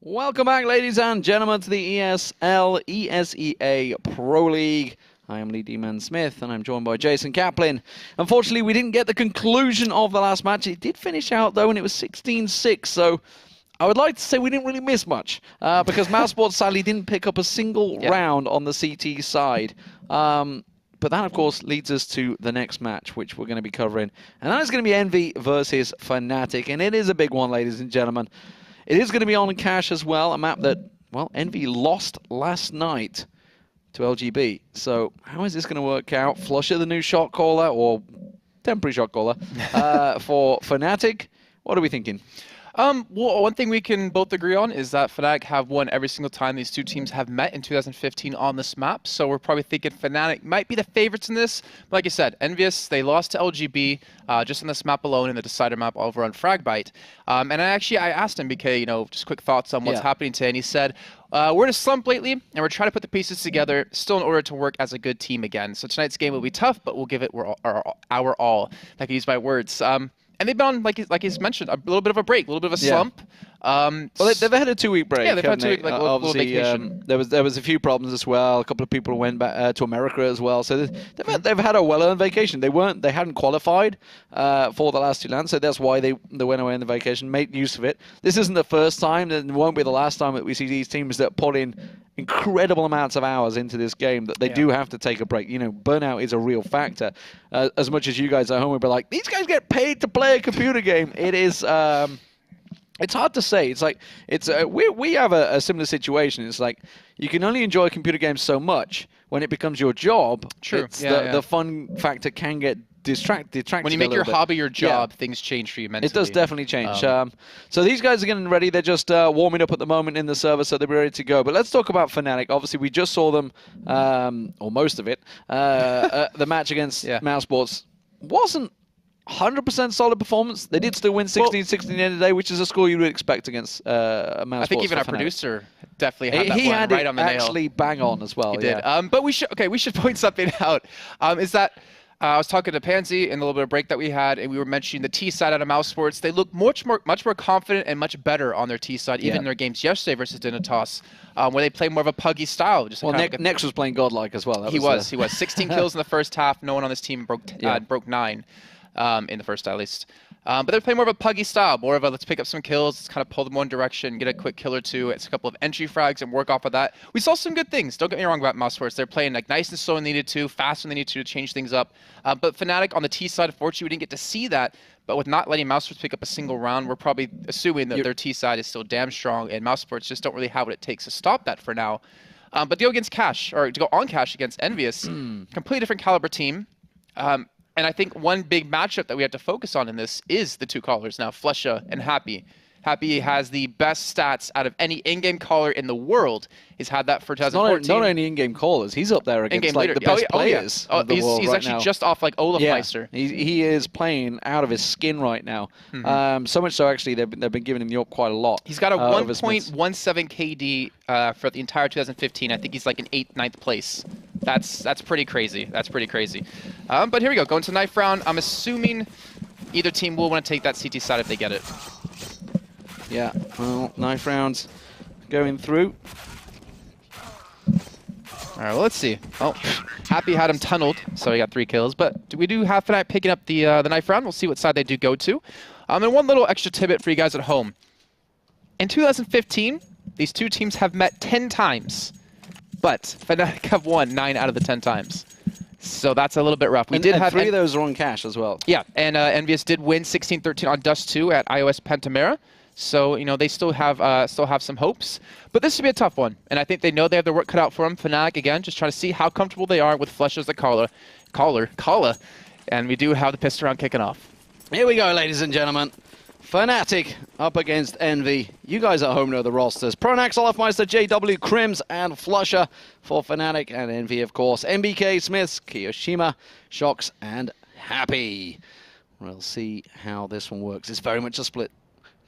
Welcome back, ladies and gentlemen, to the ESL ESEA Pro League. I am Lee D-Man Smith, and I'm joined by Jason Kaplan. Unfortunately, we didn't get the conclusion of the last match. It did finish out, though, and it was 16-6, so I would like to say we didn't really miss much, because Mousesports sadly didn't pick up a single round on the CT side. But that, of course, leads us to the next match, which we're going to be covering. And that is going to be Envy versus fnatic, and it is a big one, ladies and gentlemen. It is going to be on cash as well, a map that, well, Envy lost last night to LGB. So how is this going to work out? Flusher, the new shot caller, or temporary shot caller, for fnatic? What are we thinking? Well, one thing we can both agree on is that fnatic have won every single time these two teams have met in 2015 on this map. So we're probably thinking fnatic might be the favorites in this. But like you said, ENVYUS, they lost to LGB just on this map alone in the decider map over on Fragbite. And I asked him, BK, you know, just quick thoughts on what's happening today. And he said, we're in a slump lately, and we're trying to put the pieces together still in order to work as a good team again. So tonight's game will be tough, but we'll give it our all. If I can use my words. And they've been on, like he's mentioned, a little bit of a break, a little bit of a slump. Well, they've had a 2-week break. Yeah, they've had a 2-week little vacation. There was a few problems as well. A couple of people went back to America as well. So they've had a well-earned vacation. They hadn't qualified for the last two lands, so that's why they went away on the vacation. Made use of it. This isn't the first time, and it won't be the last time that we see these teams that put in incredible amounts of hours into this game that they do have to take a break. You know, burnout is a real factor. As much as you guys at home would be like, these guys get paid to play a computer game. It is. It's hard to say. It's like we have a similar situation. It's like you can only enjoy computer games so much when it becomes your job. True. The fun factor can get distracted. When you make your hobby your job, things change for you mentally. It does definitely change. So these guys are getting ready. They're just warming up at the moment in the server, so they'll be ready to go. But let's talk about fnatic. Obviously, we just saw them, or most of it. The match against Mousesports wasn't 100% solid performance. They did still win 16-16 at the end of the day, which is a score you would expect against Mousesports. I think even our producer definitely had that he one had right it on the nail. Actually bang on as well. He did. But we should point something out. Is that I was talking to Pansy in the little bit of break that we had, and we were mentioning the T side out of Mousesports. They look much more confident and much better on their T side, even in their games yesterday versus Dignitas, where they play more of a puggy style. Just Nex was playing godlike as well. He was 16 kills in the first half. No one on this team broke 9 in the first at least. But they're playing more of a puggy style, more of a let's pick up some kills, let's kind of pull them one direction, get a quick kill or two, it's a couple of entry frags and work off of that. We saw some good things, don't get me wrong about Mousesports. They're playing like nice and slow when they needed to, fast when they needed to change things up. But fnatic on the T side, unfortunately, we didn't get to see that. But with not letting Mousesports pick up a single round, we're probably assuming that their T side is still damn strong, and Mousesports just don't really have what it takes to stop that for now. But to go against Cash, or to go on Cash against ENVYUS, completely different caliber team. And I think one big matchup that we have to focus on in this is the two callers now, Flusha and Happy. Happy has the best stats out of any in-game caller in the world. He's had that for 2014. Not only in-game callers, he's up there against like the best players of the world he's actually just off like Olaf Meister. He is playing out of his skin right now. So much so, actually, they've been giving him the up quite a lot. He's got a 1.17 KD for the entire 2015. I think he's like in 8th, 9th place. That's pretty crazy. That's pretty crazy. But here we go. Going to knife round. I'm assuming either team will want to take that CT side if they get it. Yeah, well, knife rounds going through. All right, well, let's see. Oh, Happy had him tunneled, so he got 3 kills. But we do have fnatic picking up the knife round. We'll see what side they do go to. And one little extra tidbit for you guys at home. In 2015, these two teams have met 10 times, but fnatic have won 9 out of the 10 times. So that's a little bit rough. We did have 3 of those are on Cash as well. Yeah, and ENVYUS did win 16-13 on Dust 2 at iOS Pentamera. So, you know, they still have some hopes. But this should be a tough one. And I think they know they have their work cut out for them. fnatic, again, just trying to see how comfortable they are with Flush as the caller. And we do have the pistol round kicking off. Here we go, ladies and gentlemen. fnatic up against Envy. You guys at home know the rosters. Pronax, Olafmeister, JW, Crims, and Flusher for fnatic. And Envy, of course. MBK, Smiths, Kiyoshima, Shocks, and Happy. We'll see how this one works. It's very much a split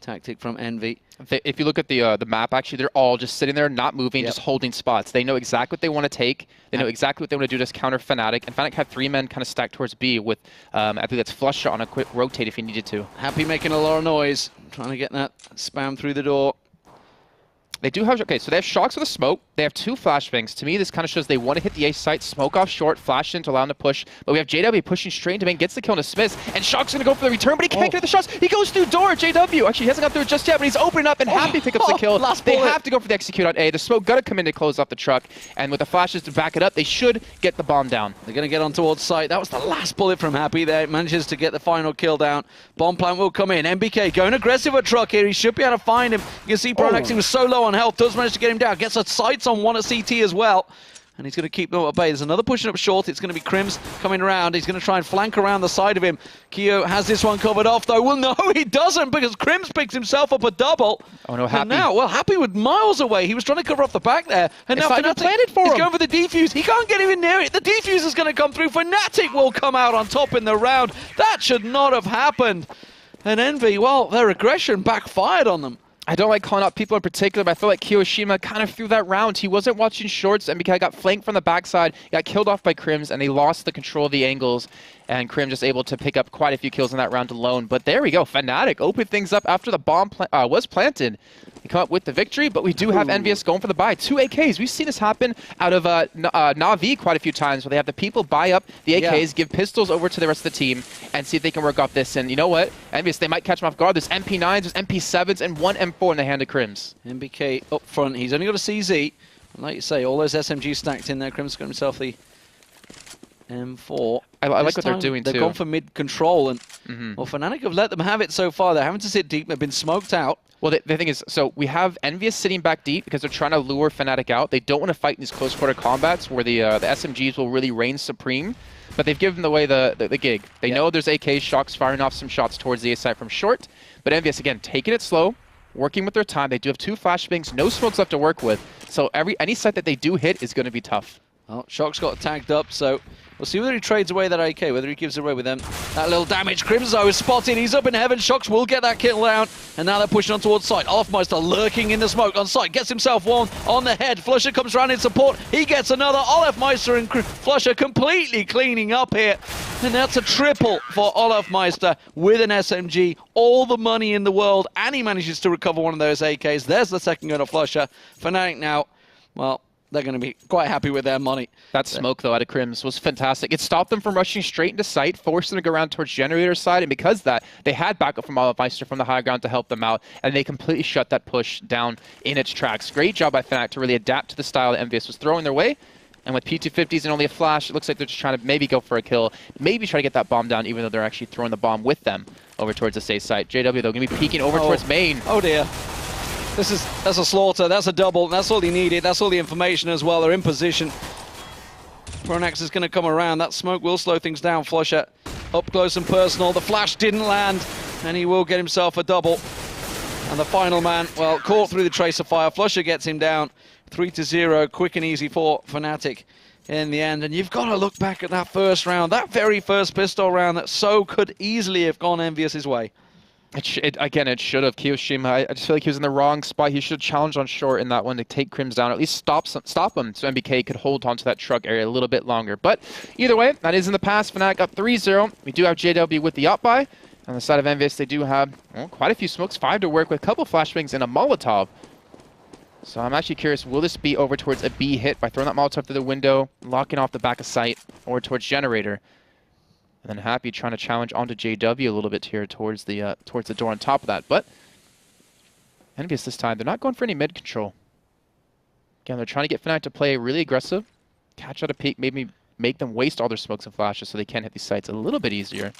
tactic from Envy. If you look at the map, actually, they're all just sitting there, not moving, just holding spots. They know exactly what they want to take. They know exactly what they want to do to counter fnatic. And fnatic had 3 men kind of stacked towards B with, I think that's Flusher on a quick rotate if he needed to. Happy making a lot of noise, trying to get that spam through the door. They do have, okay, so they have Shocks with a smoke. They have 2 flashbangs. To me, this kind of shows they want to hit the A site, smoke off short, flash in to allow him to push. But we have JW pushing straight into main, gets the kill into Smith, and Shocks going to go for the return, but he can't get the shots. He goes through door, JW. Actually, he hasn't got through it just yet, but he's opening up, and Happy picks up the kill. They have to go for the execute on A. The smoke got to come in to close off the truck, and with the flashes to back it up, they should get the bomb down. They're going to get on towards site. That was the last bullet from Happy there. It manages to get the final kill down. Bomb plant will come in. MBK going aggressive at truck here. He should be able to find him. You can see Pronax, he was so low on health, does manage to get him down. Gets a sights on one at CT as well. And he's going to keep them at bay. There's another pushing up short. It's going to be Crims coming around. He's going to try and flank around the side of him. Keo has this one covered off, though. Well, no, he doesn't, because Crims picks himself up a double. Oh, no, Happy. And now, well, Happy was miles away. He was trying to cover off the back there. And now fnatic planted for he's him. going for the defuse. He can't get even near it. The defuse is going to come through. fnatic will come out on top in the round. That should not have happened. And Envy, well, their aggression backfired on them. I don't like calling out people in particular, but I feel like Kiyoshima kind of threw that round. He wasn't watching shorts, and because I got flanked from the backside, got killed off by Crims, and they lost the control of the angles, and Crim just able to pick up quite a few kills in that round alone. But there we go. fnatic opened things up after the bomb was planted. They come up with the victory, but we do have ENVYUS going for the buy. 2 AKs. We've seen this happen out of Na'Vi quite a few times, where they have the people buy up the AKs, give pistols over to the rest of the team, and see if they can work off this. And you know what? ENVYUS, they might catch them off guard. There's MP9s, there's MP7s, and 1 M4 in the hand of Crims. MBK up front. He's only got a CZ. And like you say, all those SMGs stacked in there. Crims got himself the M4. I like what they're doing, too. They've gone for mid-control, and well, fnatic have let them have it so far. They're having to sit deep. They've been smoked out. Well, the thing is, so we have ENVYUS sitting back deep because they're trying to lure fnatic out. They don't want to fight in these close quarter combats where the SMGs will really reign supreme. But they've given away the gig. They know there's AK Shocks firing off some shots towards the A side from short. But ENVYUS, again, taking it slow, working with their time. They do have 2 flashbangs, no smokes left to work with. So any site that they do hit is going to be tough. Well, Shocks got tagged up, so we'll see whether he trades away that AK, whether he gives it away with them. That little damage. Crimzo is spotted. He's up in heaven. Shocks will get that kill down. And now they're pushing on towards site. Olafmeister lurking in the smoke on site. Gets himself one on the head. Flusher comes around in support. He gets another. Olafmeister and Flusher completely cleaning up here. And that's a triple for Olafmeister with an SMG. All the money in the world. And he manages to recover one of those AKs. There's the second gun of Flusher. fnatic now, well, they're going to be quite happy with their money. That smoke, though, out of Crims was fantastic. It stopped them from rushing straight into sight, forced them to go around towards Generator side, and because of that, they had backup from Olafmeister from the high ground to help them out, and they completely shut that push down in its tracks. Great job by fnatic to really adapt to the style that ENVYUS was throwing their way, and with P250s and only a flash, it looks like they're just trying to maybe go for a kill, maybe try to get that bomb down, even though they're actually throwing the bomb with them over towards the safe site. JW, though, going to be peeking over towards main. Oh, dear. That's a slaughter, that's a double, that's all he needed, that's all the information as well. They're in position. Pronax is going to come around, that smoke will slow things down. Flusher up close and personal, the flash didn't land, and he will get himself a double. And the final man, well, caught through the tracer fire. Flusher gets him down, 3-0, quick and easy for fnatic in the end. And you've got to look back at that first round, that very first pistol round that so could easily have gone ENVYUS' way. Again, it should have. Kiyoshima, I just feel like he was in the wrong spot. He should have challenged on short in that one to take Crims down, or at least stop him so MBK could hold onto that truck area a little bit longer. But either way, that is in the past. fnatic got 3-0. We do have JW with the up buy. On the side of ENVYUS, they do have quite a few smokes, 5 to work with, a couple flashbangs and a Molotov. So I'm actually curious, will this be over towards a B hit by throwing that Molotov through the window, locking off the back of sight, or towards Generator? And then Happy trying to challenge onto JW a little bit here towards the door on top of that. But ENVYUS this time, they're not going for any mid control. Again, they're trying to get fnatic to play really aggressive, catch out a peek, maybe make them waste all their smokes and flashes so they can hit these sites a little bit easier.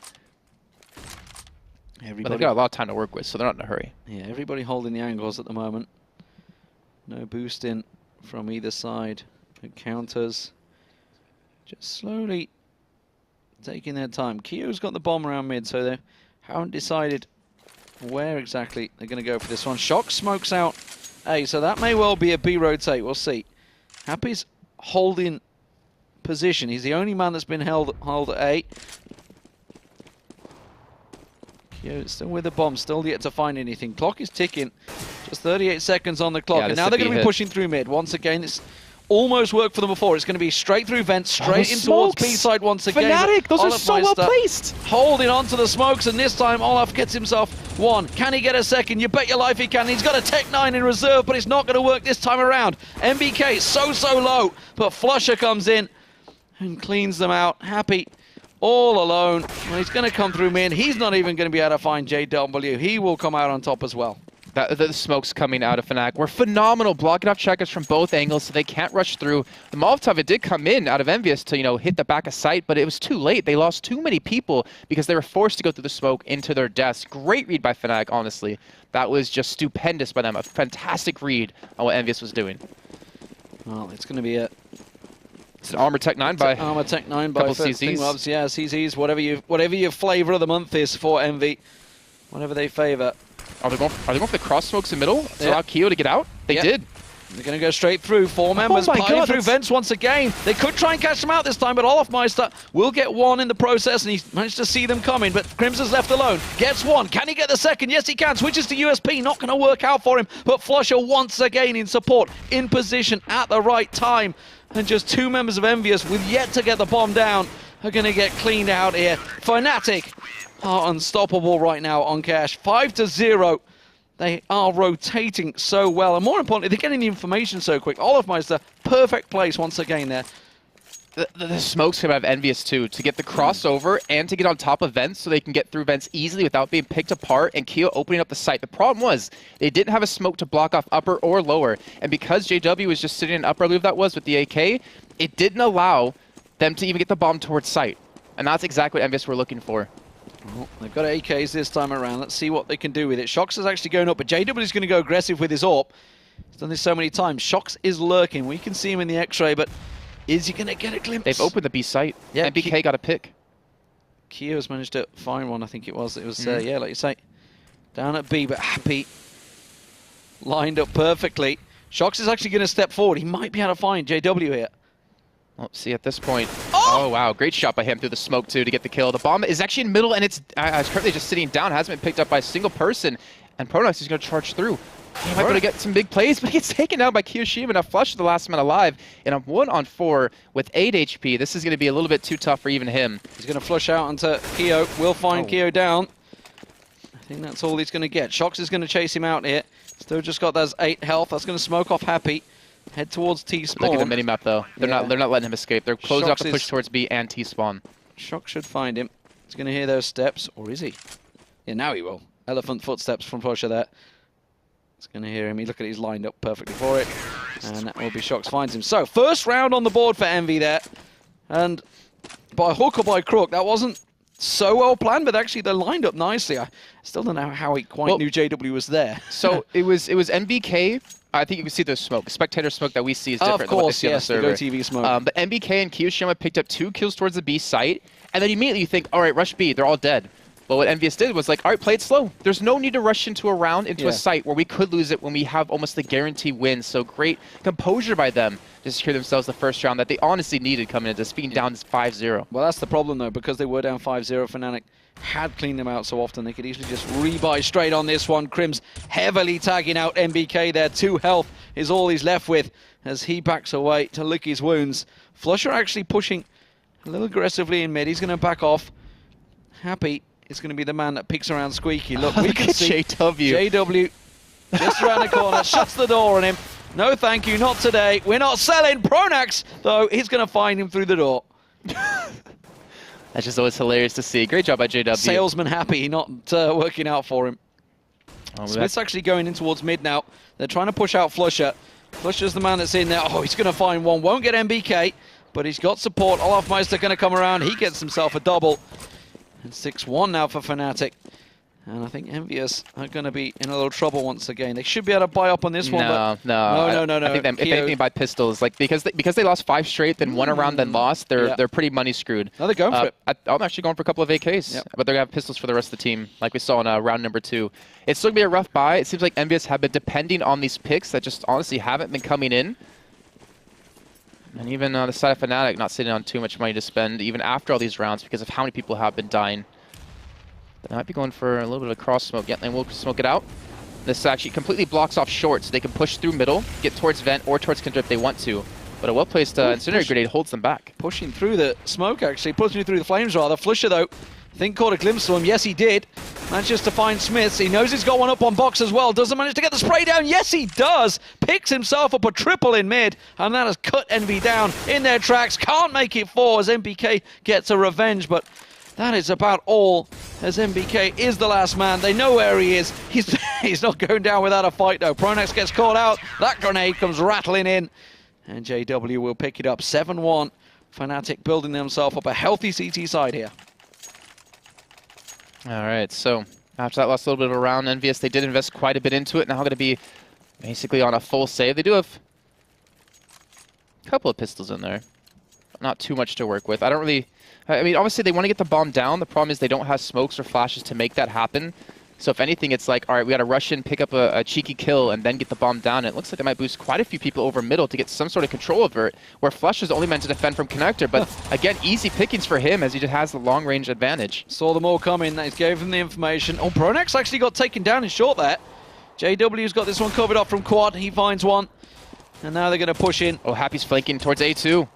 But they've got a lot of time to work with, so they're not in a hurry. Yeah, everybody holding the angles at the moment. No boosting from either side. Counters. Just slowly taking their time. Kyo's got the bomb around mid, so they haven't decided where exactly they're going to go for this one. Shock smokes out A, so that may well be a B rotate. We'll see. Happy's holding position. He's the only man that's been held at A. Kyo still with the bomb, still yet to find anything. Clock is ticking. Just 38 seconds on the clock, and now they're going to be pushing through mid. Once again, it's almost worked for them before. It's going to be straight through vents, straight in towards B-side once again. fnatic, those are so well placed. Holding on to the smokes, and this time Olaf gets himself one. Can he get a second? You bet your life he can. He's got a Tech 9 in reserve, but it's not going to work this time around. MBK so low, but Flusher comes in and cleans them out. Happy all alone. Well, he's going to come through mid. He's not even going to be able to find JW. He will come out on top as well. The smokes coming out of fnatic were phenomenal, blocking off checkers from both angles so they can't rush through. The Molotov, it did come in out of ENVYUS to, hit the back of sight, but it was too late. They lost too many people because they were forced to go through the smoke into their deaths. Great read by fnatic, honestly. That was just stupendous by them. A fantastic read on what ENVYUS was doing. Well, it's going to be it's an Armor Tech 9 by Armor Tech 9 by couple CZs. Yeah, CZs, whatever your flavor of the month is for Envy, whatever they favor. Are they going for the cross smokes in middle to allow Keo to get out? They did. They're going to go straight through. 4 members piling through vents once again. They could try and catch them out this time, but Olafmeister will get one in the process, and he's managed to see them coming, but Crimson's left alone. Gets one. Can he get the second? Yes, he can. Switches to USP. Not going to work out for him, but Flusher once again in support, in position at the right time. And just 2 members of ENVYUS with yet to get the bomb down are going to get cleaned out here. fnatic are unstoppable right now on Cash. 5-0. They are rotating so well. And more importantly, they're getting the information so quick. Olafmeister, perfect place once again there. The smokes come out of ENVYUS too, to get the crossover and to get on top of vents so they can get through vents easily without being picked apart, and Keo opening up the site. The problem was they didn't have a smoke to block off upper or lower, and because JW was just sitting in upper, I believe that was, with the AK, it didn't allow them to even get the bomb towards site. And that's exactly what ENVYUS were looking for. Well, they've got AKs this time around. Let's see what they can do with it. Shox is actually going up, but JW is going to go aggressive with his AWP. He's done this so many times. Shox is lurking. We can see him in the X-ray, but is he going to get a glimpse? They've opened the B site. Yeah, and BK got a pick. Keo has managed to find one, I think it was. It was, yeah, like you say, down at B, but Happy lined up perfectly. Shox is actually going to step forward. He might be able to find JW here. Let's see at this point. Oh, wow. Great shot by him through the smoke, too, to get the kill. The bomb is actually in middle, and it's currently just sitting down. Hasn't been picked up by a single person. And Pronox is going to charge through. He might be able to get some big plays, but he gets taken out by Kiyoshima. Now Flush the last man alive in a 1-on-4 with 8 HP. This is going to be a little bit too tough for even him. He's going to flush out onto Keo. Will find Keo down. I think that's all he's going to get. Shox is going to chase him out here. Still just got those 8 health. That's going to smoke off Happy. Head towards T-spawn. Look at the minimap though. They're not letting him escape. They're closing off the push towards B and T-spawn. Shox should find him. He's going to hear those steps, or is he? Yeah, now he will. Elephant footsteps from Flusher there. He's going to hear him. Look at it, he's lined up perfectly for it. And that will be Shox finds him. So, first round on the board for Envy there. And by hook or by crook, that wasn't so well planned, but actually they lined up nicely. I still don't know how he quite knew JW was there. So it was MBK. I think you can see the smoke. Spectator smoke that we see is different than what they see on the server. The GoTV smoke. But MBK and Kiyoshima picked up 2 kills towards the B site, and then immediately you think, all right, rush B, they're all dead. But what ENVYUS did was like, all right, play it slow. There's no need to rush into a round, into a site where we could lose it when we have almost the guaranteed win. So great composure by them to secure themselves the first round that they honestly needed coming into being down 5-0. Well, that's the problem, though, because they were down 5-0. fnatic had cleaned them out so often they could easily just rebuy straight on this one. Crims heavily tagging out MBK there. 2 health is all he's left with as he backs away to lick his wounds. Flusher actually pushing a little aggressively in mid. He's going to back off. Happy is going to be the man that peeks around Squeaky. Look, we can see JW just around the corner, shuts the door on him. No, thank you, not today. We're not selling. Pronax, though, he's going to find him through the door. That's just always hilarious to see. Great job by JW. Salesman Happy, not working out for him. Smith's actually going in towards mid now. They're trying to push out Flusher. Flusher's the man that's in there. Oh, he's going to find one. Won't get MBK, but he's got support. Olafmeister going to come around. He gets himself a double. And 6-1 now for fnatic. And I think ENVYUS are going to be in a little trouble once again. They should be able to buy up on this one. No. I think if anything, by pistols. Like because they lost 5 straight, then 1 around, then lost. They're pretty money screwed. No, they're going for it. I'm actually going for a couple of AKs, but they're going to have pistols for the rest of the team, like we saw in round number 2. It's still going to be a rough buy. It seems like ENVYUS have been depending on these picks that just honestly haven't been coming in. And even the side of fnatic not sitting on too much money to spend, even after all these rounds, because of how many people have been dying. They might be going for a little bit of cross smoke. Yeah, and we'll smoke it out. This actually completely blocks off short, so they can push through middle, get towards vent or towards Kindred if they want to. But a well-placed incendiary grenade holds them back. Pushing through the smoke, actually. Pushing through the flames, rather. flusha, though, I think caught a glimpse of him. Yes, he did. Manages to find Smiths. He knows he's got one up on box as well. Doesn't manage to get the spray down. Yes, he does. Picks himself up a triple in mid. And that has cut Envy down in their tracks. Can't make it 4 as MBK gets a revenge. But that is about all, as MBK is the last man. They know where he is. He's not going down without a fight, though. Pronax gets caught out. That grenade comes rattling in. And JW will pick it up. 7-1. fnatic building themselves up a healthy CT side here. All right, so after that last little bit of a round, ENVYUS, they did invest quite a bit into it. Now going to be basically on a full save. They do have a couple of pistols in there. Not too much to work with. I mean, obviously they want to get the bomb down. The problem is they don't have smokes or flashes to make that happen. So if anything, it's like, all right, we got to rush in, pick up a cheeky kill, and then get the bomb down. And it looks like they might boost quite a few people over middle to get some sort of control over it, where flush is only meant to defend from connector. But again, easy pickings for him as he just has the long-range advantage. Saw them all coming. That gave them the information. Oh, Pronax actually got taken down in short there. JW's got this one covered up from quad. He finds one. And now they're going to push in. Oh, Happy's flanking towards A2.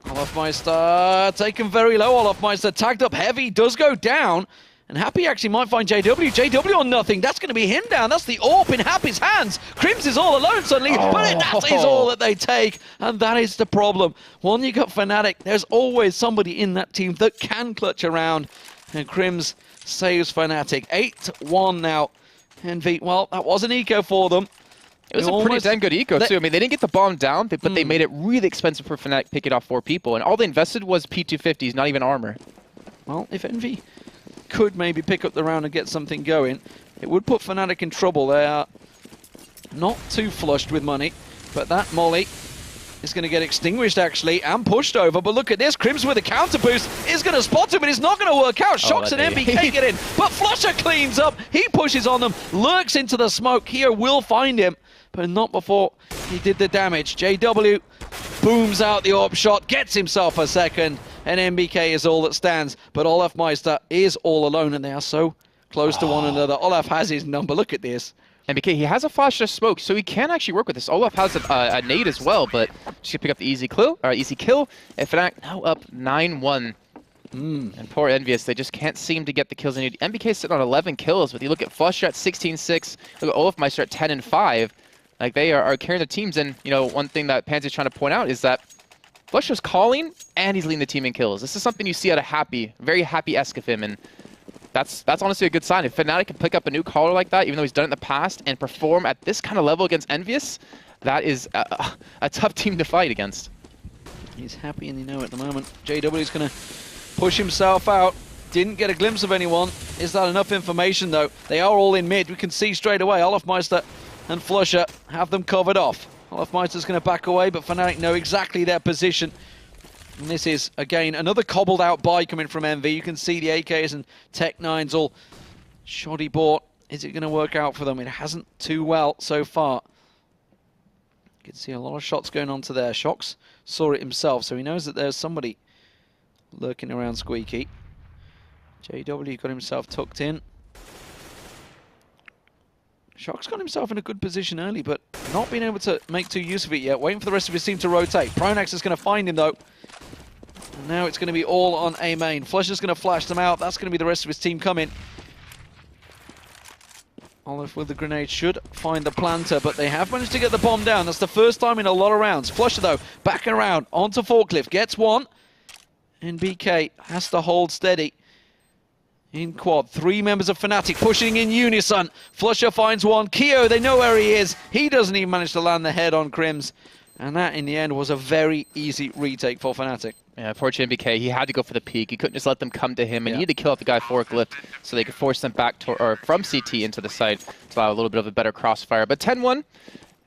Olofmeister taken very low. Olofmeister tagged up heavy. Does go down. And Happy actually might find JW. JW on nothing. That's going to be him down. That's the AWP in Happy's hands. Crims is all alone suddenly, but that is all that they take. And that is the problem. When you got fnatic, there's always somebody in that team that can clutch around. And Crims saves fnatic. 8-1 now. Envy, well, that was an eco for them. It was a pretty damn good eco, too. I mean, they didn't get the bomb down, but they made it really expensive for fnatic picking off 4 people. And all they invested was P250s, not even armor. Well, if Envy could maybe pick up the round and get something going, it would put fnatic in trouble. They are not too flushed with money, but that molly is going to get extinguished actually and pushed over. But look at this, Crims with a counter boost is going to spot him, but it's not going to work out. Shocks and MBK get in, but flusha cleans up. He pushes on them, lurks into the smoke. Here will find him, but not before he did the damage. JW booms out the AWP shot, gets himself a second, and MBK is all that stands. But Olofmeister is all alone, and they are so close to one another. Olaf has his number. Look at this. MBK, he has a flash of smoke, so he can actually work with this. Olaf has a nade as well, but just gonna pick up the easy kill. And fnatic now up 9-1. And poor ENVYUS, they just can't seem to get the kills they need. MBK sitting on 11 kills, but you look at flusha at 16-6, look at Olofmeister at 10-5. Like, they are carrying the teams, and, you know, one thing that Pansy's trying to point out is that flusha's calling, and he's leading the team in kills. This is something you see out of Happy, very Happy-esque of him, and that's honestly a good sign. If fnatic can pick up a new caller like that, even though he's done it in the past, and perform at this kind of level against ENVYUS, that is a tough team to fight against. He's happy, and you know at the moment, JW's going to push himself out. Didn't get a glimpse of anyone. Is that enough information, though? They are all in mid. We can see straight away Olofmeister and flusha have them covered off. Olofmeister's going to back away, but fnatic know exactly their position. And this is, again, another cobbled out buy coming from Envy. You can see the AKs and Tech 9s all shoddy bought. Is it going to work out for them? It hasn't too well so far. You can see a lot of shots going on to there. Shocks saw it himself, so he knows that there's somebody lurking around Squeaky. JW got himself tucked in. Shock's got himself in a good position early, but not being able to make too use of it yet. Waiting for the rest of his team to rotate. Pronax is going to find him, though. And now it's going to be all on A main. flusha's going to flash them out. That's going to be the rest of his team coming. Olaf with the grenade should find the planter, but they have managed to get the bomb down. That's the first time in a lot of rounds. flusha, though, backing around onto Forklift. Gets one. And BK has to hold steady. In quad, 3 members of fnatic pushing in unison. flusha finds one. Keo, they know where he is. He doesn't even manage to land the head on Crims. And that, in the end, was a very easy retake for fnatic. Yeah, unfortunately, MBK, he had to go for the peak. He couldn't just let them come to him, and he had to kill out the guy Forklift so they could force them back to, or from CT into the site to allow a little bit of a better crossfire. But 10-1.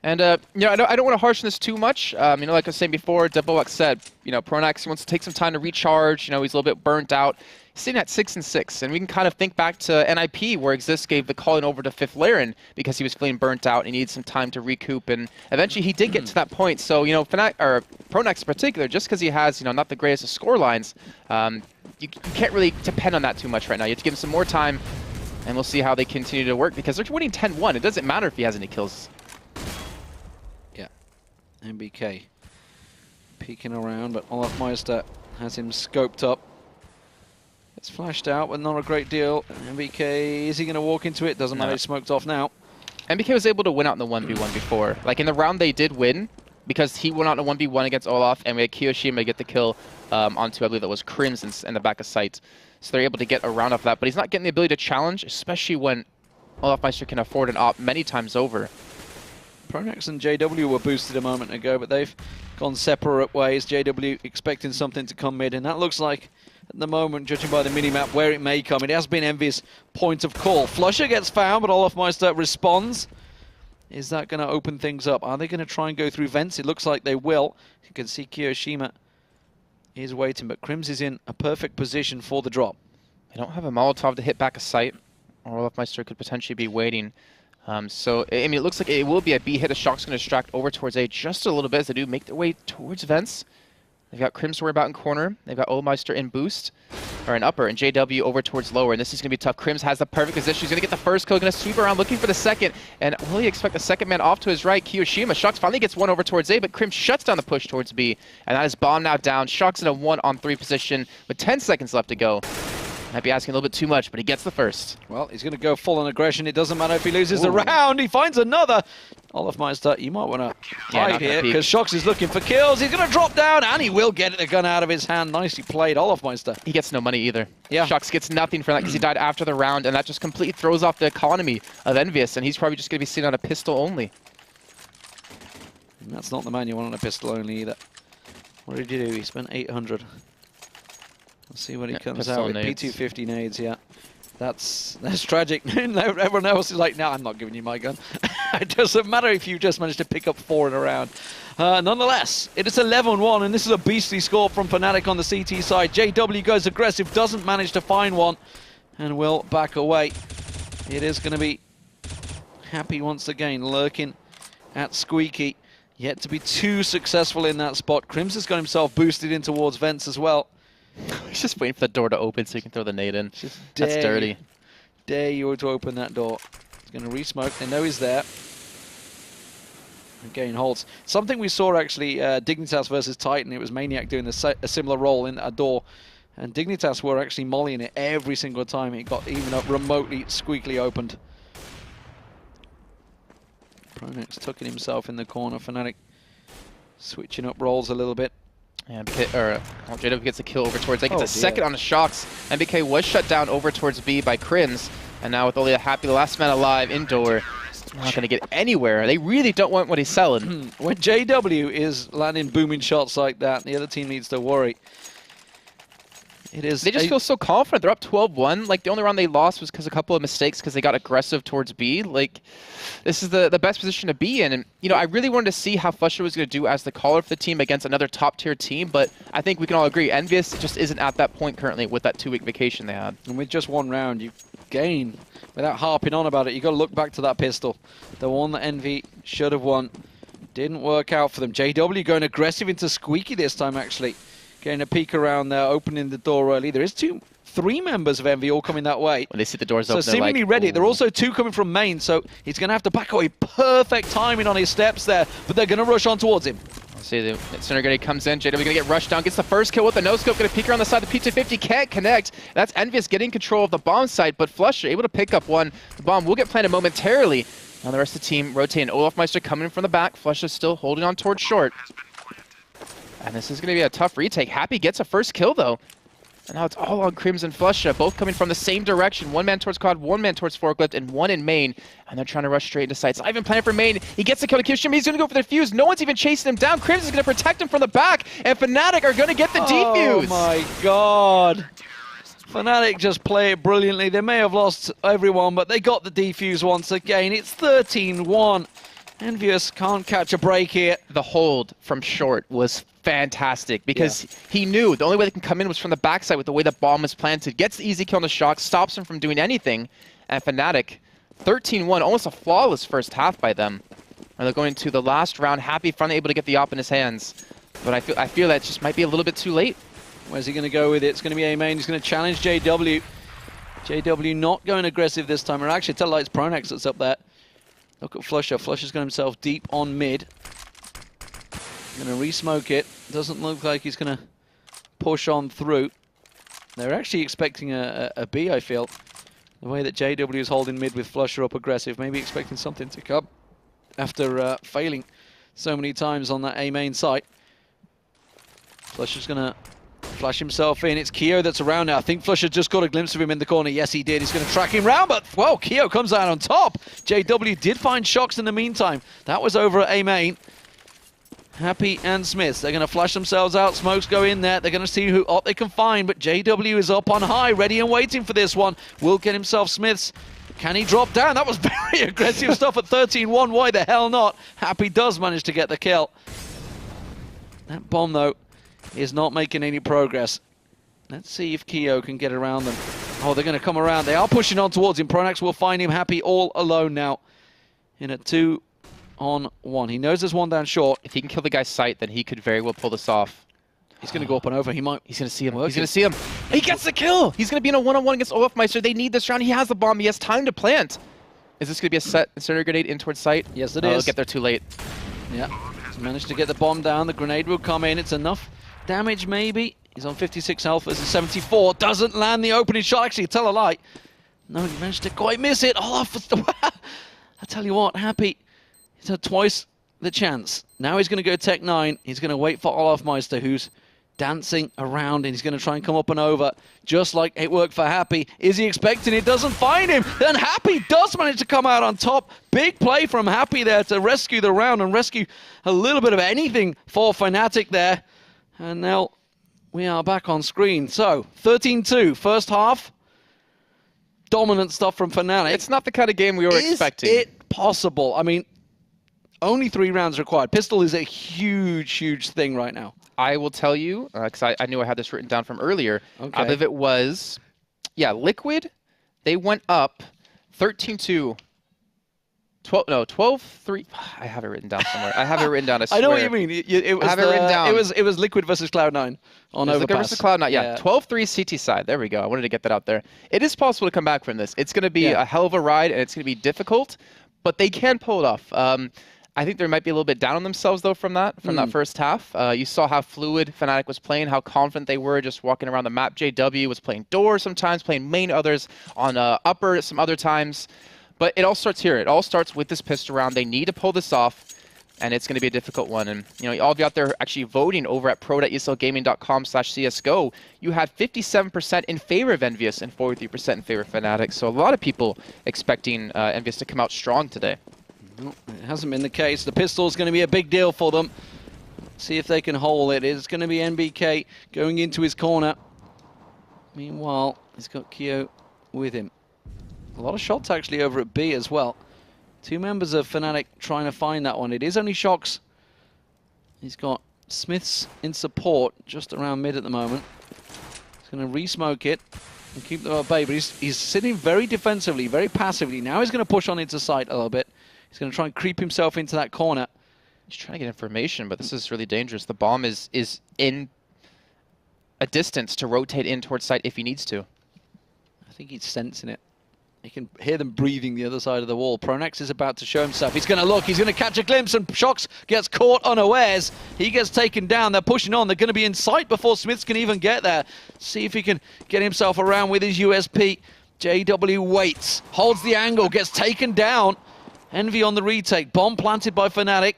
And, you know, I don't want to harshen this too much. You know, like I was saying before, Doublewalk said, you know, Pronax wants to take some time to recharge. You know, he's a little bit burnt out. He's sitting at 6-6, and we can kind of think back to NIP, where Exist gave the calling over to Fifth Laren because he was feeling burnt out and he needed some time to recoup. And eventually he did get to that point. So, you know, Pronax in particular, just because he has, you know, not the greatest of score lines, you can't really depend on that too much right now. You have to give him some more time, and we'll see how they continue to work because they're winning 10-1. It doesn't matter if he has any kills. MBK Peeking around, but Olafmeister has him scoped up. It's flashed out, but not a great deal. MBK, is he going to walk into it? Doesn't matter, he's smoked off now. MBK was able to win out in the 1v1 before. Like in the round they did win, because he went out in a 1v1 against Olaf, and we had Kiyoshima get the kill onto, I believe that was Crims in the back of sight. So they're able to get around off that, but he's not getting the ability to challenge, especially when Olafmeister can afford an op many times over. Pronex and JW were boosted a moment ago, but they've gone separate ways. JW expecting something to come mid, and that looks like, at the moment, judging by the minimap, where it may come. It has been ENVYUS' point of call. Flusher gets found, but Olafmeister responds. Is that going to open things up? Are they going to try and go through vents? It looks like they will. You can see Kiyoshima is waiting, but Crims is in a perfect position for the drop. They don't have a Molotov to hit back a site, or Olafmeister could potentially be waiting. So, I mean, it looks like it will be a B hit. A Shock's going to distract over towards A just a little bit as they do make their way towards vents. They've got Crims to worry about in corner. They've got Olafmeister in boost, or in upper, and JW over towards lower. And this is going to be tough. Crims has the perfect position. He's going to get the first kill. Going to sweep around looking for the second. And will he expect the second man off to his right? Kiyoshima. Shox finally gets one over towards A, but Crims shuts down the push towards B. And that is Bomb now down. Shox in a 1-on-3 position with 10 seconds left to go. Might be asking a little bit too much, but he gets the first. Well, he's going to go full on aggression. It doesn't matter if he loses the round. He finds another. Olafmeister, you might want to hide here because Shox is looking for kills. He's going to drop down, and he will get the gun out of his hand. Nicely played, Olafmeister. He gets no money either. Yeah. Shox gets nothing for that because he died after the round, and that just completely throws off the economy of ENVYUS, and he's probably just going to be sitting on a pistol only. And that's not the man you want on a pistol only either. What did he do? He spent 800. Let's see what he comes out with. Nades. P250 nades, yeah. That's tragic. Everyone else is like, no, I'm not giving you my gun. It doesn't matter if you just managed to pick up 4 in a round. Nonetheless, it is 11-1, and this is a beastly score from fnatic on the CT side. JW goes aggressive, doesn't manage to find one, and will back away. It is going to be Happy once again, lurking at Squeaky. Yet to be too successful in that spot. Crims has got himself boosted in towards vents as well. He's just waiting for the door to open so he can throw the nade in. That's dirty. Dare you to open that door. He's going to re-smoke. They know he's there. Again, holds. Something we saw actually, Dignitas versus Titan. It was Maniac doing a similar role in a door. And Dignitas were actually mollying it every single time it got even up remotely squeakily opened. Pronex tucking himself in the corner. fnatic switching up roles a little bit. Yeah, JW gets a kill over towards A, gets a second on the Shox. MBK was shut down over towards B by Crims, and now with only a Happy, the last man alive indoor, not going to get anywhere. They really don't want what he's selling. When JW is landing booming shots like that, the other team needs to worry. It is. They just feel so confident. They're up 12-1. Like, the only round they lost was because a couple of mistakes because they got aggressive towards B. Like, this is the best position to be in. And, you know, I really wanted to see how Flusher was going to do as the caller for the team against another top-tier team. But I think we can all agree, ENVYUS just isn't at that point currently with that 2-week vacation they had. And with just one round, you gain, without harping on about it, you got to look back to that pistol. The one that Envy should have won. Didn't work out for them. JW going aggressive into Squeaky this time, actually. Getting a peek around there, opening the door early. There is 3 members of Envy all coming that way. When they see the doors open, so seemingly like, ready. There are also 2 coming from main, so he's going to have to back away. Perfect timing on his steps there, but they're going to rush on towards him. See, the center grenade comes in. JW going to get rushed down, gets the first kill with the no-scope, going to peek around the side. The P250 can't connect. That's ENVYUS getting control of the bomb site, but Flusher able to pick up one. The bomb will get planted momentarily. Now the rest of the team rotating. Olafmeister coming in from the back. Flusher still holding on towards short. And this is going to be a tough retake. Happy gets a first kill, though. And now it's all on Crims and Flusha, both coming from the same direction. 1 man towards quad, 1 man towards forklift, and 1 in main. And they're trying to rush straight into sights. Not even planning for main. He gets the kill to Kiyoshima. He's going to go for the defuse. No one's even chasing him down. Crims is going to protect him from the back. And fnatic are going to get the defuse. Oh, my God. fnatic just play it brilliantly. They may have lost everyone, but they got the defuse once again. It's 13-1. ENVYUS can't catch a break here. The hold from short was fantastic because he knew the only way they can come in was from the backside with the way the bomb was planted. Gets the easy kill on the Shock, stops him from doing anything. And fnatic, 13-1, almost a flawless first half by them. And they're going to the last round. Happy finally able to get the op in his hands. But I feel that just might be a little bit too late. Where's he going to go with it? It's going to be A main. He's going to challenge JW. JW not going aggressive this time. Or actually, tell it's Pronex that's up there. Look at Flusher. Flusher's got himself deep on mid. Going to re-smoke it. Doesn't look like he's going to push on through. They're actually expecting a B, I feel. The way that JW is holding mid with Flusher up aggressive, maybe expecting something to come after failing so many times on that A main site. Flusher's going to flash himself in. It's Keo that's around now. I think Flusher just got a glimpse of him in the corner. Yes, he did. He's going to track him round, but, whoa, Keo comes out on top. JW did find Shocks in the meantime. That was over at A main. Happy and Smiths, they're going to flash themselves out. Smokes go in there. They're going to see who up they can find, but JW is up on high, ready and waiting for this one. Will get himself Smiths. Can he drop down? That was very aggressive stuff at 13-1. Why the hell not? Happy does manage to get the kill. That bomb, though, is not making any progress. Let's see if Keo can get around them. Oh, they're going to come around. They are pushing on towards him. Pronax will find him. Happy all alone now in a 2-on-1. He knows there's one down short. If he can kill the guy's sight, then he could very well pull this off. He's going to go up and over. He might. He's going to see him. He's going to see him. He gets the kill. He's going to be in a one-on-one against Olafmeister. They need this round. He has the bomb. He has time to plant. Is this going to be a set incendiary grenade in towards sight? Yes, it is. is. They'll get there too late. Yeah. He's managed to get the bomb down. The grenade will come in. It's enough damage, maybe. He's on 56 health versus 74. Doesn't land the opening shot. Actually, tell a lie. No, he managed to quite miss it. Olaf. I tell you what, Happy. He's had twice the chance. Now he's going to go Tech 9. He's going to wait for Olafmeister, who's dancing around, and he's going to try and come up and over, just like it worked for Happy. Is he expecting it? Doesn't find him. Then Happy does manage to come out on top. Big play from Happy there to rescue the round and rescue a little bit of anything for fnatic there. And now we are back on screen. So, 13-2, first half. Dominant stuff from fnatic. It's not the kind of game we were expecting. Is it possible? I mean, only 3 rounds required. Pistol is a huge, huge thing right now. I will tell you, because I knew I had this written down from earlier. Okay. I believe it was, yeah, Liquid. They went up 13-2. 12-3. I have it written down somewhere. I have it written down. I swear. I know what you mean. It was I have it written down. It was Liquid versus Cloud9 on Overpass. Liquid versus Cloud9. Yeah, 12-3 CT side. There we go. I wanted to get that out there. It is possible to come back from this. It's going to be a hell of a ride, and it's going to be difficult, but they can pull it off. I think they might be a little bit down on themselves, though, from that first half. You saw how fluid fnatic was playing, how confident they were just walking around the map. JW was playing door sometimes, playing main others on upper some other times. But it all starts here. It all starts with this pistol round. They need to pull this off, and it's going to be a difficult one. And all of you out there actually voting over at pro.eslgaming.com/CSGO, you had 57% in favor of ENVYUS and 43% in favor of fnatic. So a lot of people expecting ENVYUS to come out strong today. No, it hasn't been the case. The pistol's going to be a big deal for them. See if they can hold it. It's going to be NBK going into his corner. Meanwhile, he's got Keo with him. A lot of shots actually over at B as well. 2 members of fnatic trying to find that one. It is only Shocks. He's got Smiths in support just around mid at the moment. He's going to re-smoke it and keep them at bay, but he's sitting very defensively, very passively. Now he's going to push on into sight a little bit. He's going to try and creep himself into that corner. He's trying to get information, but this is really dangerous. The bomb is in a distance to rotate in towards sight if he needs to. I think he's sensing it. You can hear them breathing the other side of the wall. Pronax is about to show himself. He's going to look. He's going to catch a glimpse, and Shocks gets caught unawares. He gets taken down. They're pushing on. They're going to be in sight before Smiths can even get there. See if he can get himself around with his USP. JW waits, holds the angle, gets taken down. Envy on the retake. Bomb planted by fnatic.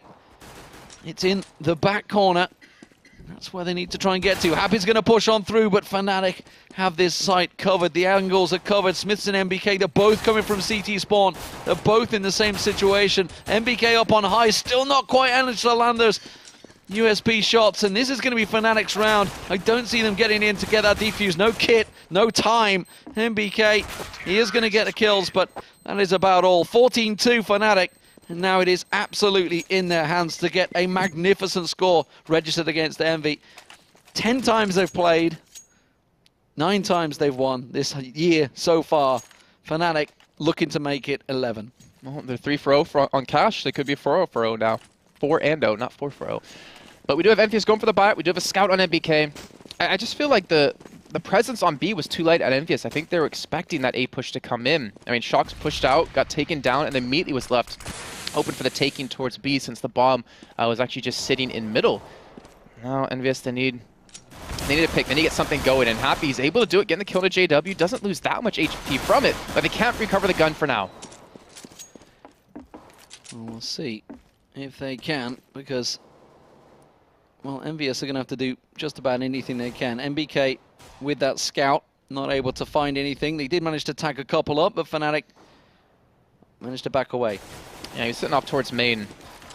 It's in the back corner. That's where they need to try and get to. Happy's going to push on through, but fnatic have this site covered. The angles are covered. Smiths and MBK, they're both coming from CT spawn. They're both in the same situation. MBK up on high, still not quite managed to land those USP shots, and this is going to be fnatic's round. I don't see them getting in to get that defuse. No kit, no time. MBK, he is going to get the kills, but that is about all. 14-2 fnatic. And now it is absolutely in their hands to get a magnificent score registered against Envy. 10 times they've played, 9 times they've won this year so far. fnatic looking to make it 11. Well, they're 3-0 on cash. They could be 4-0 now. 4-0, not 4-0. But we do have ENVYUS going for the buy. We do have a scout on NBK. I just feel like the the presence on B was too light at ENVYUS. I think they were expecting that A push to come in. I mean, Shox pushed out, got taken down, and immediately was left open for the taking towards B since the bomb was actually just sitting in middle. Now ENVYUS, they need a pick, they need to get something going, and Happy's able to do it, getting the kill to JW, doesn't lose that much HP from it, but they can't recover the gun for now. Well, we'll see if they can, because, well, ENVYUS are going to have to do just about anything they can. MBK with that scout, not able to find anything. They did manage to tag a couple up, but fnatic managed to back away. Yeah, he's sitting off towards main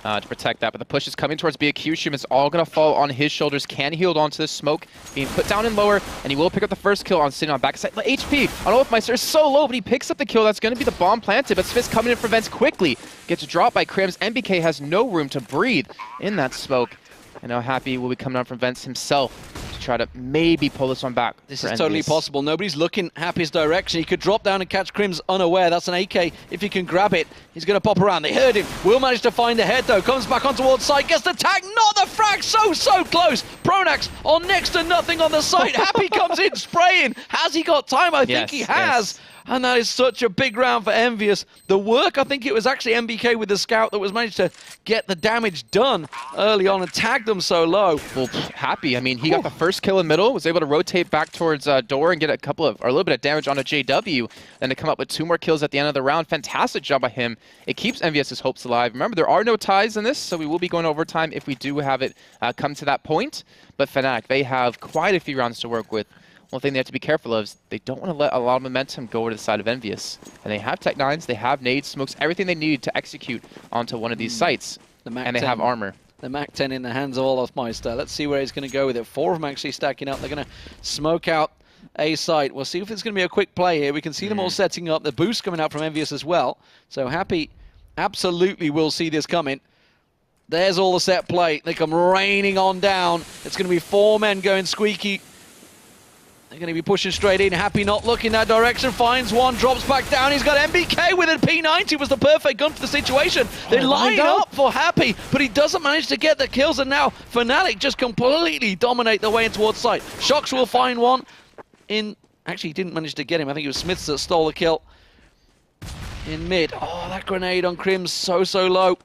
to protect that, but the push is coming towards B. Kyushin is all going to fall on his shoulders. Can he hold on to this smoke? Being put down in lower, and he will pick up the first kill on sitting on backside. The HP on Wolfmeister is so low, but he picks up the kill. That's going to be the bomb planted, but Smith's coming in for Vents quickly. Gets dropped by Crims. MBK has no room to breathe in that smoke. And now Happy will be coming out from Vents himself to try to maybe pull this one back. This is totally possible. Nobody's looking Happy's direction. He could drop down and catch Crims unaware. That's an AK. If he can grab it, he's going to pop around. They heard him. Will manage to find the head, though. Comes back on towards side. Gets the tag. Not the frag. So close. Pronax on next to nothing on the site. Happy comes in spraying. Has he got time? I think he has. Yes. And that is such a big round for ENVYUS. The work, I think it was actually MBK with the scout that was managed to get the damage done early on and tag them so low. Well, Happy, I mean, he got the first kill in middle, was able to rotate back towards door and get a little bit of damage onto JW, then to come up with 2 more kills at the end of the round. Fantastic job by him. It keeps ENVYUS' hopes alive. Remember, there are no ties in this, so we will be going overtime if we do have it come to that point. But fnatic, they have quite a few rounds to work with. One thing they have to be careful of is they don't want to let a lot of momentum go over to the side of ENVYUS. And they have Tech-9s, they have nades, smokes, everything they need to execute onto one of these sites. And they have armor. The MAC-10 in the hands of Olofmeister. Let's see where he's going to go with it. 4 of them actually stacking up. They're going to smoke out a site. We'll see if it's going to be a quick play here. We can see them all setting up. The boost coming out from ENVYUS as well. So Happy absolutely will see this coming. There's all the set play. They come raining on down. It's going to be 4 men going squeaky. They're going to be pushing straight in. Happy not looking that direction. Finds one, drops back down. He's got MBK with it. P90 was the perfect gun for the situation. They line up for Happy, but he doesn't manage to get the kills. And now fnatic just completely dominate the way in towards site. Shox will find one in... Actually, he didn't manage to get him. I think it was Smiths that stole the kill in mid. Oh, that grenade on Crims so low.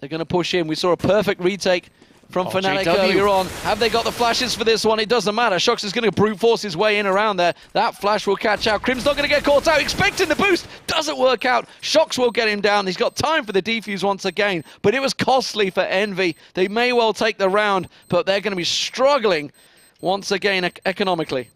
They're going to push in. We saw a perfect retake from fnatic earlier on. Have they got the flashes for this one? It doesn't matter. Shox is going to brute force his way in around there. That flash will catch out. Crim's not going to get caught out. Expecting the boost. Doesn't work out. Shox will get him down. He's got time for the defuse once again. But it was costly for Envy. They may well take the round, but they're going to be struggling once again economically.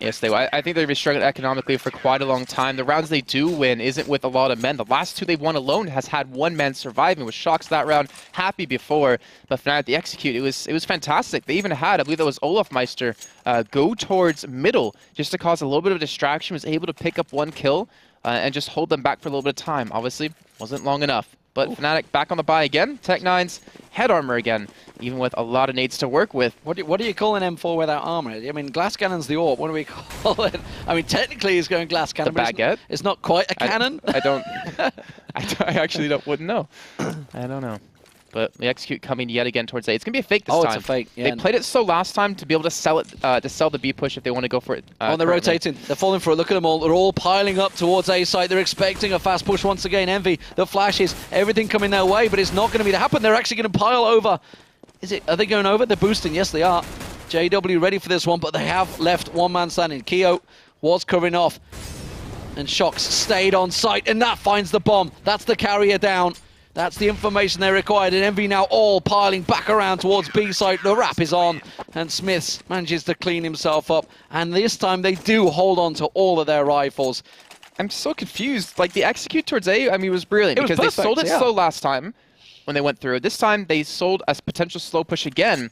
Yes, they will. I think they've been struggling economically for quite a long time. The rounds they do win isn't with a lot of men. The last 2 they've won alone has had 1 man surviving. With Shox that round, Happy before, but fnatic the execute. It was fantastic. They even had, I believe that was Olofmeister, go towards middle just to cause a little bit of distraction. Was able to pick up 1 kill and just hold them back for a little bit of time. Obviously, wasn't long enough. But fnatic back on the buy again. Tech-9s, head armor again, even with a lot of nades to work with. What do you call an M4 without armor? I mean, glass cannon's the AWP. What do we call it? I mean, technically it's going glass cannon. The baguette? It's not quite a cannon. I actually wouldn't know. I don't know. But the execute coming yet again towards A. It's going to be a fake this time. Oh, it's a fake, yeah. They played it so last time to be able to sell it, to sell the B push if they want to go for it. Oh, they're rotating. They're falling for it. Look at them all. They're all piling up towards A site. They're expecting a fast push once again. Envy, the flashes, everything coming their way, but it's not going to be to happen. They're actually going to pile over. Are they going over? They're boosting. Yes, they are. JW ready for this one, but they have left 1 man standing. Keo was covering off, and Shox stayed on site, and that finds the bomb. That's the carrier down. That's the information they required, and Envy now all piling back around towards B site. The wrap is on, and Smiths manages to clean himself up. And this time they do hold on to all of their rifles. I'm so confused. Like, the execute towards A, I mean, was brilliant. Because they sold it slow last time when they went through. This time they sold a potential slow push again,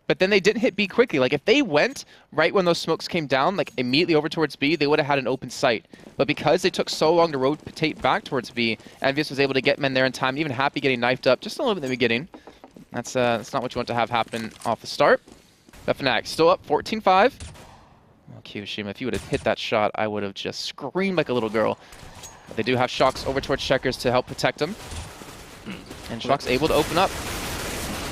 but then they didn't hit B quickly. Like, if they went right when those smokes came down, like immediately over towards B, they would have had an open site. But because they took so long to rotate back towards B, ENVYUS was able to get men there in time. Even Happy getting knifed up just a little bit in the beginning. That's not what you want to have happen off the start. But fnatic still up 14-5. Oh, Kyushima, if you would have hit that shot, I would have just screamed like a little girl. But they do have Shox over towards Checkers to help protect them. And Shox able to open up.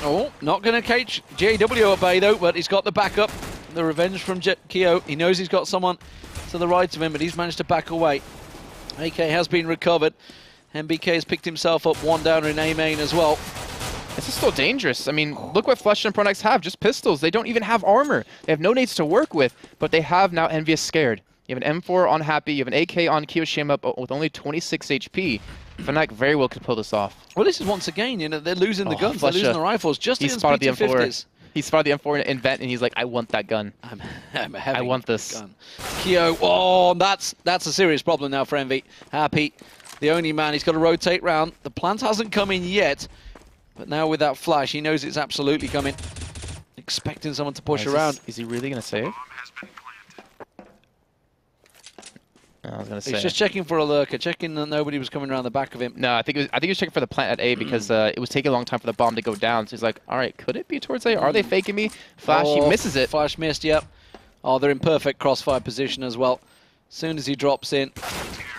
Oh, not going to catch JW obey though, but he's got the backup. the revenge from Keo. He knows he's got someone to the right of him, but he's managed to back away. AK has been recovered. MBK has picked himself up, one down in A main as well. This is still dangerous. I mean, look what Flush and Pronex have, just pistols. They don't even have armor. They have no nades to work with, but they have now ENVYUS scared. You have an M4 on Happy, you have an AK on Kiyoshima with only 26 HP. fnatic very well could pull this off. Well, this is once again, you know, they're losing the guns, they're losing the rifles. Just he spotted the M4. He spotted the M4 in vent, and he's like, I want that gun. I want this gun. Keo, oh, that's a serious problem now for Envy. Happy, the only man, he's got to rotate round. The plant hasn't come in yet, but now with that flash, he knows it's absolutely coming. Expecting someone to push around. Is he really going to save? I was going to say. He's just checking for a lurker, checking that nobody was coming around the back of him. No, I think he was checking for the plant at A because it was taking a long time for the bomb to go down. So he's like, all right, could it be towards A? Are they faking me? Flash, he misses it. Flash missed, yep. Oh, they're in perfect crossfire position as well. As soon as he drops in,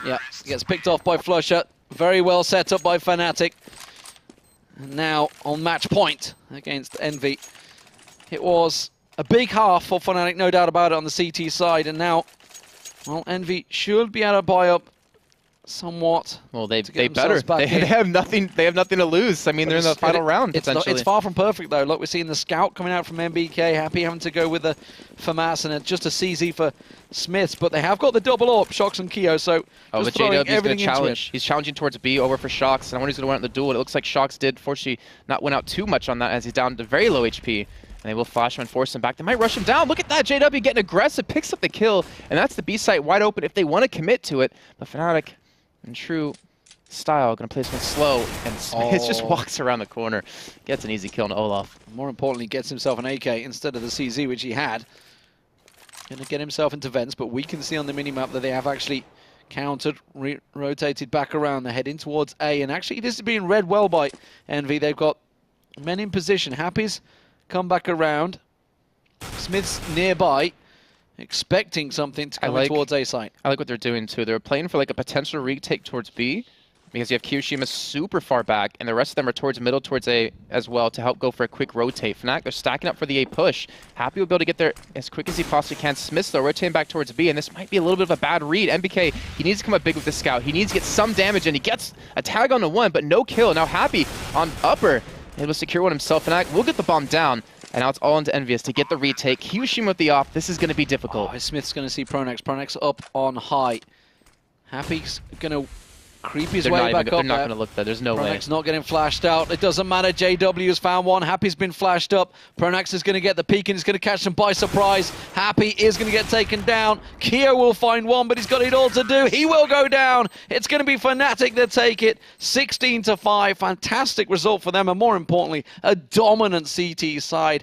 yeah, gets picked off by Flusher. Very well set up by fnatic. And now on match point against Envy. It was a big half for fnatic, no doubt about it, on the CT side, and now, well, Envy should be able to buy up somewhat. Well, they better. They have nothing. They have nothing to lose. I mean, they're in the final round. It's far from perfect though. Look, we're seeing the scout coming out from MBK. Happy having to go with the FAMAS and just a CZ for Smiths, but they have got the double up, Shox and Keo. So but JW is going to challenge. He's challenging towards B over for Shox, and I wonder who's going to win out the duel. It looks like Shox did, fortunately, not win out too much on that as he's down to very low HP. And they will flash him and force him back. They might rush him down. Look at that. JW getting aggressive, picks up the kill, and that's the B site wide open if they want to commit to it. But fnatic, in true style, going to play this one slow, and Smith just walks around the corner. Gets an easy kill on Olaf. More importantly, gets himself an AK instead of the CZ, which he had. Going to get himself into vents, but we can see on the minimap that they have actually countered, rotated back around. They're heading towards A, and actually this is being read well by Envy. They've got men in position. Happy's come back around. Smith's nearby, expecting something to come towards A site. I like what they're doing too. They're playing for like a potential retake towards B, because you have Kiyoshima super far back, and the rest of them are towards middle, towards A as well, to help go for a quick rotate. fnatic, they're stacking up for the A push. Happy will be able to get there as quick as he possibly can. Smith, though, rotating back towards B, and this might be a little bit of a bad read. MBK, he needs to come up big with the scout. He needs to get some damage, and he gets a tag on the one, but no kill. Now Happy on upper, able to secure one himself. fnatic will get the bomb down, and now it's all into ENVYUS to get the retake. Kiyoshima with the off. This is going to be difficult. Oh, Smith's going to see Pronex. Pronex up on high. Happy's going to creep his way back up. They're not going to look there. There's no way. Pronex not getting flashed out. It doesn't matter. JW has found one. Happy's been flashed up. Pronex is going to get the peek and he's going to catch them by surprise. Happy is going to get taken down. Keo will find one, but he's got it all to do. He will go down. It's going to be fnatic that take it. 16-5. Fantastic result for them, and more importantly, a dominant CT side.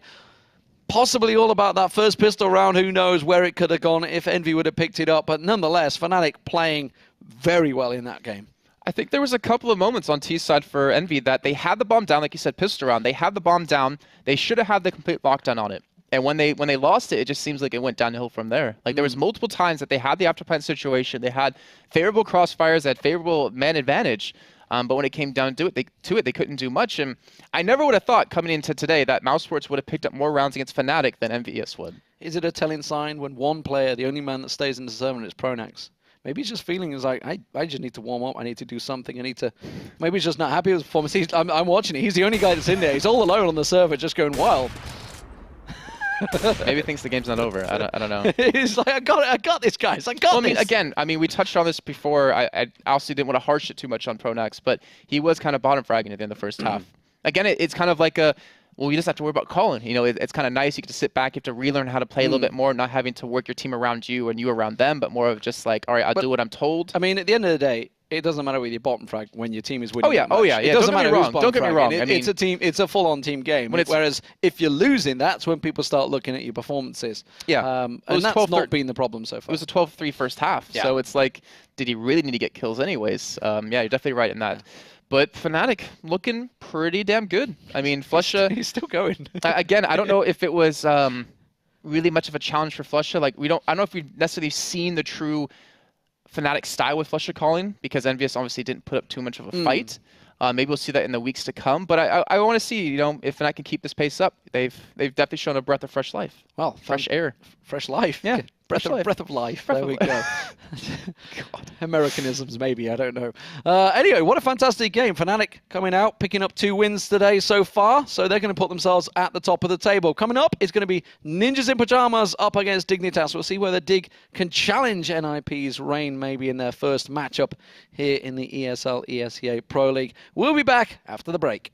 Possibly all about that first pistol round. Who knows where it could have gone if Envy would have picked it up. But nonetheless, fnatic playing very well in that game. I think there was a couple of moments on T side for Envy that they had the bomb down, like you said, pistol round. They had the bomb down. They should have had the complete lockdown on it. And when they lost it, it just seems like it went downhill from there. Like there was multiple times that they had the afterplant situation. They had favorable crossfires, they had favorable man advantage. But when it came down to it, they couldn't do much. And I never would have thought coming into today that Mousesports would have picked up more rounds against fnatic than ENVYUS would. Is it a telling sign when one player, the only man that stays in the tournament, is Pronex? Maybe he's just feeling is like, I just need to warm up. I need to do something. Maybe he's just not happy with his performance. I'm watching it. He's the only guy that's in there. He's all alone on the server, just going wild. Maybe he thinks the game's not over. I don't know. He's like, I got this, guys. I got this. I mean, we touched on this before. I obviously didn't want to harsh it too much on Pronex, but he was kind of bottom fragging at the end of the first half. Again, it's kind of like a, well, you just have to worry about calling. You know, it's kind of nice. You get to sit back. You have to relearn how to play a little bit more, not having to work your team around you and you around them, but more of just like, all right, I'll do what I'm told. I mean, at the end of the day, it doesn't matter with your bottom frag when your team is winning. Oh yeah. It doesn't matter who's bottom Don't get me wrong. It's a team. It's a full-on team game. Whereas if you're losing, that's when people start looking at your performances. Yeah. And that's not been the problem so far. It was a 12-3 first half. Yeah. So it's like, did he really need to get kills anyways? Yeah, you're definitely right in that. But fnatic looking pretty damn good. I mean, Flusha... He's still going. Again, I don't know if it was really much of a challenge for Flusha. Like, I don't know if we've necessarily seen the true fnatic style with Flusha calling, because ENVYUS obviously didn't put up too much of a fight. Maybe we'll see that in the weeks to come. But I want to see, you know, if fnatic can keep this pace up. They've definitely shown a breath of fresh life. Well, fresh air. Fresh life. Yeah. Breath of life. There we go. God. Americanisms, maybe. I don't know. Anyway, what a fantastic game. fnatic coming out, picking up 2 wins today so far. So they're going to put themselves at the top of the table. Coming up is going to be Ninjas in Pajamas up against Dignitas. We'll see whether Dig can challenge NIP's reign maybe in their first matchup here in the ESL ESEA Pro League. We'll be back after the break.